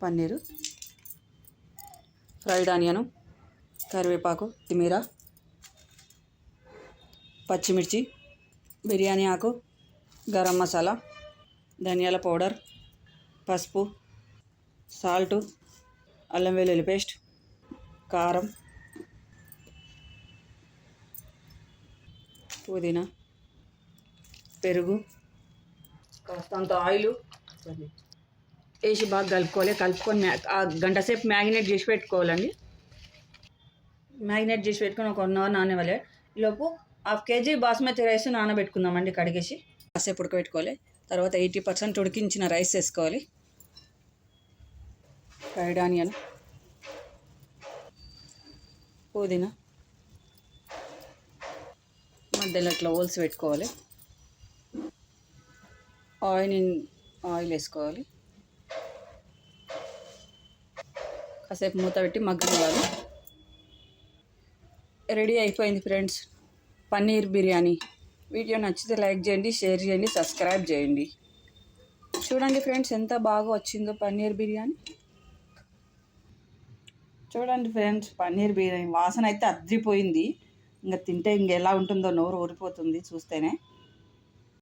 Paneer, fried onion, కరివేపాకు, కొత్తిమీర, పచ్చిమిర్చి, బిర్యానీ ఆకు, గరం మసాలా, ధనియాల పౌడర్, పసుపు, సాల్టు, అల్లం వెల్లుల్లి పేస్ట్, కారం, పుదీనా, పెరుగు, కాస్తంత ఆయిలు వేసి బాగా కలుపుకొని గంట సేపు మ్యాగినేట్ చేసి పెట్టుకోవాలండి. మ్యాగినేట్ చేసి పెట్టుకొని ఒక 1 అవర్ నానవ్వాలి. ఈలోపు 1/2 kg బాస్మతి రైస్ నానబెట్టుకుందామండి. కడిగేసి కాసేపు ఉడకబెట్టుకోవాలి. తర్వాత 80% ఉడికించిన రైస్ వేసుకోవాలి. ఫ్రైడ్ ఆనియన్, పుదీనా మధ్యలో ఇట్లా హోల్స్ పెట్టుకోవాలి. ఆయిల్ వేసుకోవాలి. కాసేపు మూత పెట్టి మగ్గనివ్వాలి. రెడీ అయిపోయింది ఫ్రెండ్స్, పన్నీర్ బిర్యానీ. వీడియో నచ్చితే లైక్ చేయండి, షేర్ చేయండి, సబ్స్క్రైబ్ చేయండి. చూడండి ఫ్రెండ్స్ ఎంత బాగా వచ్చిందో పన్నీర్ బిర్యానీ. చూడండి ఫ్రెండ్స్, పన్నీర్ బిర్యానీ వాసన అయితే అద్రిపోయింది. ఇంకా తింటే ఇంకెలా ఉంటుందో నోరు ఊరిపోతుంది చూస్తేనే.